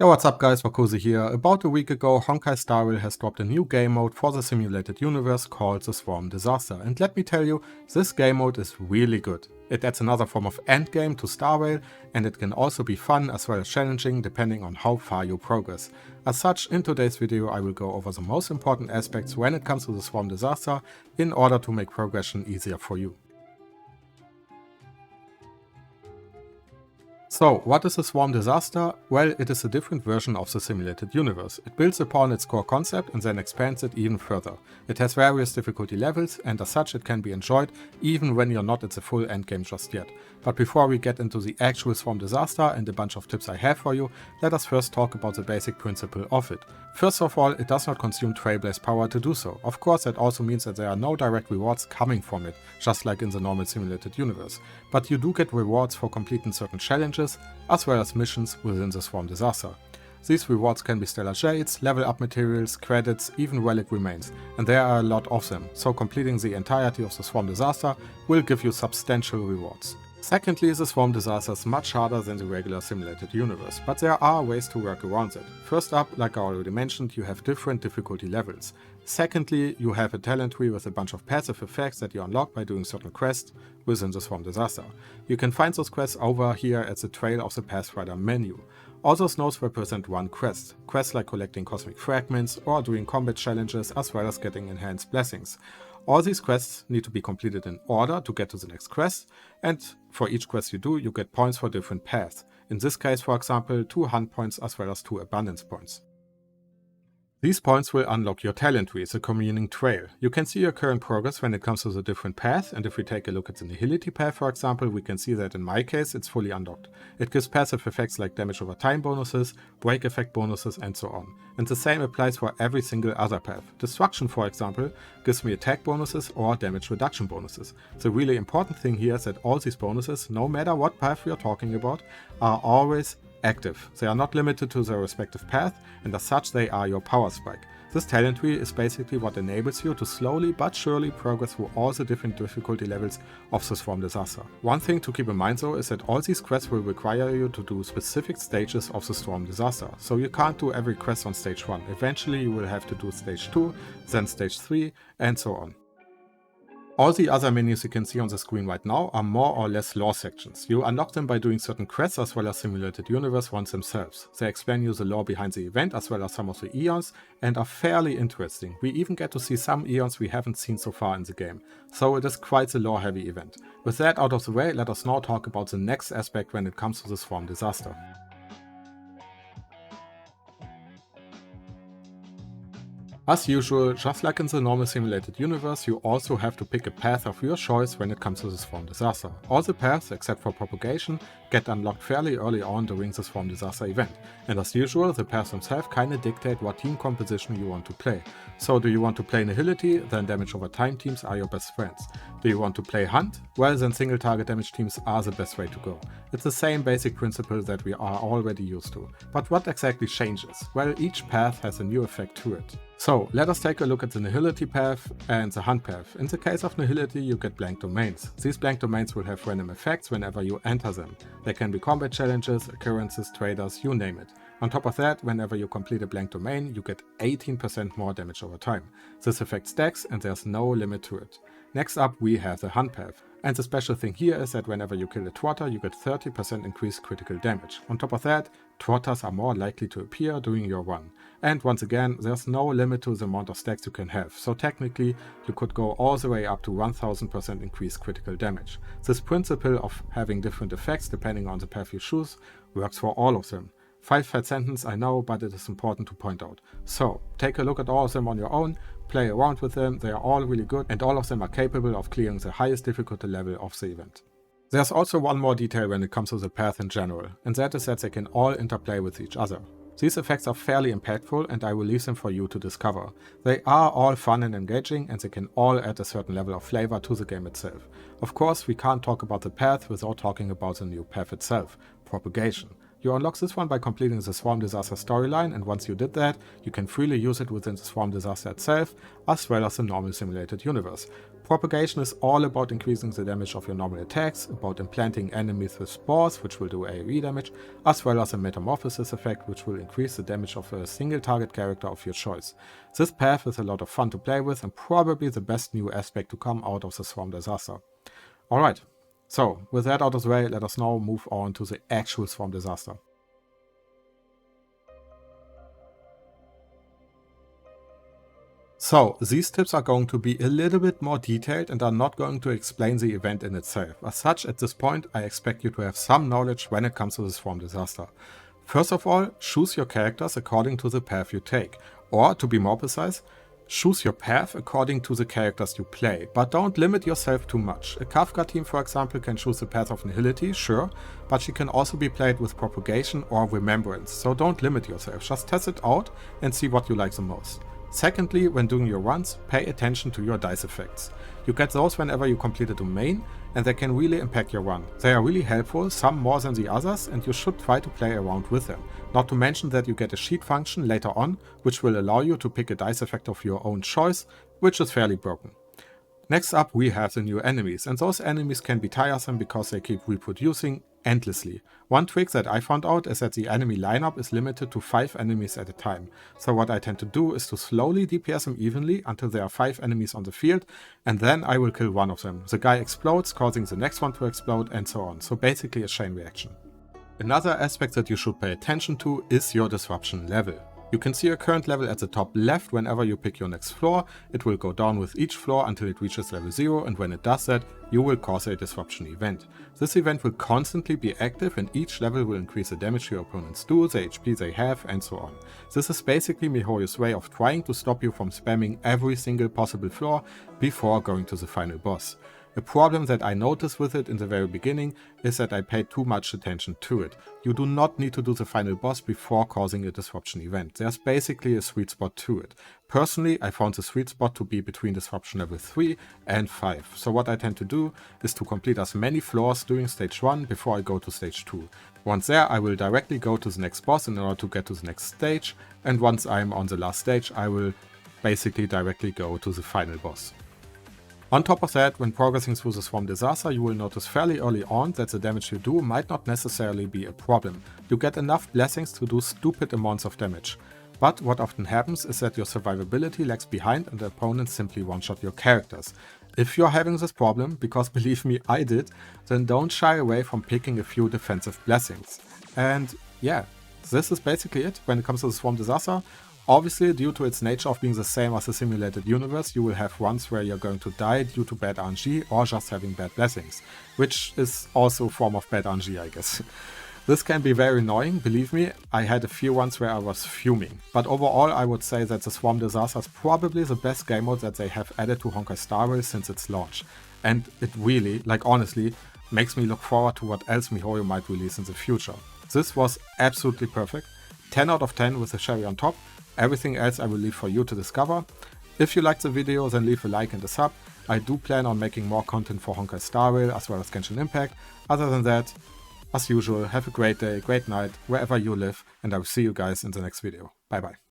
Yo, what's up guys, Wakozy here. About a week ago, Honkai Star Rail has dropped a new game mode for the simulated universe called the Swarm Disaster, and let me tell you, this game mode is really good. It adds another form of endgame to Star Rail, and it can also be fun as well as challenging depending on how far you progress. As such, in today's video I will go over the most important aspects when it comes to the Swarm Disaster in order to make progression easier for you. So, what is a Swarm Disaster? Well, it is a different version of the simulated universe. It builds upon its core concept and then expands it even further. It has various difficulty levels, and as such it can be enjoyed even when you're not at the full endgame just yet. But before we get into the actual Swarm Disaster and a bunch of tips I have for you, let us first talk about the basic principle of it. First of all, it does not consume Trailblaze power to do so. Of course, that also means that there are no direct rewards coming from it, just like in the normal simulated universe. But you do get rewards for completing certain challenges, as well as missions within the Swarm Disaster. These rewards can be stellar shades, level up materials, credits, even relic remains, and there are a lot of them, so completing the entirety of the Swarm Disaster will give you substantial rewards. Secondly, the Swarm Disaster is much harder than the regular simulated universe, but there are ways to work around it. First up, like I already mentioned, you have different difficulty levels. Secondly, you have a talent tree with a bunch of passive effects that you unlock by doing certain quests within the Swarm Disaster. You can find those quests over here at the Trail of the Pathfinder menu. All those nodes represent one quest. Quests like collecting cosmic fragments or doing combat challenges as well as getting enhanced blessings. All these quests need to be completed in order to get to the next quest, and for each quest you do, you get points for different paths. In this case, for example, 2 hunt points as well as 2 abundance points. These points will unlock your talent tree, the communing trail. You can see your current progress when it comes to the different paths, and if we take a look at the nihility path for example, we can see that in my case it's fully unlocked. It gives passive effects like damage over time bonuses, break effect bonuses and so on. And the same applies for every single other path. Destruction, for example, gives me attack bonuses or damage reduction bonuses. The really important thing here is that all these bonuses, no matter what path we are talking about, are always active. They are not limited to their respective path, and as such they are your power spike. This talent tree is basically what enables you to slowly but surely progress through all the different difficulty levels of the Swarm Disaster. One thing to keep in mind though is that all these quests will require you to do specific stages of the Swarm Disaster, so you can't do every quest on stage 1. Eventually you will have to do stage 2, then stage 3 and so on. All the other menus you can see on the screen right now are more or less lore sections. You unlock them by doing certain quests as well as simulated universe ones themselves. They explain you the lore behind the event as well as some of the eons and are fairly interesting. We even get to see some eons we haven't seen so far in the game, so it is quite a lore heavy event. With that out of the way, let us now talk about the next aspect when it comes to the Swarm Disaster. As usual, just like in the normal simulated universe, you also have to pick a path of your choice when it comes to the Swarm Disaster. All the paths, except for propagation, get unlocked fairly early on during the Swarm Disaster event. And as usual, the paths themselves kinda dictate what team composition you want to play. So do you want to play Nihility? Then damage over time teams are your best friends. Do you want to play Hunt? Well, then single target damage teams are the best way to go. It's the same basic principle that we are already used to. But what exactly changes? Well, each path has a new effect to it. So, let us take a look at the Nihility path and the Hunt path. In the case of Nihility, you get blank domains. These blank domains will have random effects whenever you enter them. They can be combat challenges, occurrences, traders, you name it. On top of that, whenever you complete a blank domain, you get 18% more damage over time. This effect stacks and there's no limit to it. Next up, we have the Hunt path. And the special thing here is that whenever you kill a Trotter, you get 30% increased critical damage. On top of that, Trotters are more likely to appear during your run. And once again, there's no limit to the amount of stacks you can have, so technically you could go all the way up to 1000% increased critical damage. This principle of having different effects depending on the path you choose works for all of them. 5-fat sentence, I know, but it is important to point out. So, take a look at all of them on your own, play around with them, they are all really good and all of them are capable of clearing the highest difficulty level of the event. There's also one more detail when it comes to the path in general, and that is that they can all interplay with each other. These effects are fairly impactful and I will leave them for you to discover. They are all fun and engaging and they can all add a certain level of flavor to the game itself. Of course, we can't talk about the path without talking about the new path itself, propagation. You unlock this one by completing the Swarm Disaster storyline, and once you did that, you can freely use it within the Swarm Disaster itself, as well as the normal simulated universe. Propagation is all about increasing the damage of your normal attacks, about implanting enemies with spores, which will do AoE damage, as well as a metamorphosis effect, which will increase the damage of a single target character of your choice. This path is a lot of fun to play with and probably the best new aspect to come out of the Swarm Disaster. Alright, so with that out of the way, let us now move on to the actual Swarm Disaster. So, these tips are going to be a little bit more detailed and are not going to explain the event in itself. As such, at this point, I expect you to have some knowledge when it comes to the Swarm Disaster. First of all, choose your characters according to the path you take. Or, to be more precise, choose your path according to the characters you play, but don't limit yourself too much. A Kafka team, for example, can choose the path of Nihility, sure, but she can also be played with Propagation or Remembrance, so don't limit yourself, just test it out and see what you like the most. Secondly, when doing your runs, pay attention to your dice effects. You get those whenever you complete a domain, and they can really impact your run. They are really helpful, some more than the others, and you should try to play around with them. Not to mention that you get a sheet function later on, which will allow you to pick a dice effect of your own choice, which is fairly broken. Next up, we have the new enemies, and those enemies can be tiresome because they keep reproducing endlessly. One trick that I found out is that the enemy lineup is limited to 5 enemies at a time. So what I tend to do is to slowly DPS them evenly until there are 5 enemies on the field, and then I will kill one of them. The guy explodes, causing the next one to explode, and so on. So basically a chain reaction. Another aspect that you should pay attention to is your disruption level. You can see your current level at the top left whenever you pick your next floor. It will go down with each floor until it reaches level 0, and when it does that, you will cause a disruption event. This event will constantly be active, and each level will increase the damage your opponents do, the HP they have, and so on. This is basically MiHoYo's way of trying to stop you from spamming every single possible floor before going to the final boss. A problem that I noticed with it in the very beginning is that I paid too much attention to it. You do not need to do the final boss before causing a disruption event. There's basically a sweet spot to it. Personally, I found the sweet spot to be between disruption level 3 and 5. So what I tend to do is to complete as many floors during stage 1 before I go to stage 2. Once there, I will directly go to the next boss in order to get to the next stage, and once I'm on the last stage, I will basically directly go to the final boss. On top of that, when progressing through the Swarm Disaster, you will notice fairly early on that the damage you do might not necessarily be a problem. You get enough blessings to do stupid amounts of damage. But what often happens is that your survivability lags behind and the opponents simply one-shot your characters. If you're having this problem, because believe me, I did, then don't shy away from picking a few defensive blessings. And yeah, this is basically it when it comes to the Swarm Disaster. Obviously, due to its nature of being the same as a simulated universe, you will have runs where you're going to die due to bad RNG or just having bad blessings, which is also a form of bad RNG, I guess. This can be very annoying, believe me. I had a few ones where I was fuming. But overall, I would say that the Swarm Disaster is probably the best game mode that they have added to Honkai Star Rail since its launch. And it really, like honestly, makes me look forward to what else MiHoYo might release in the future. This was absolutely perfect. 10 out of 10 with a cherry on top. Everything else I will leave for you to discover. If you liked the video, then leave a like and a sub. I do plan on making more content for Honkai Star Rail as well as Genshin Impact. Other than that, as usual, have a great day, great night, wherever you live, and I will see you guys in the next video. Bye bye.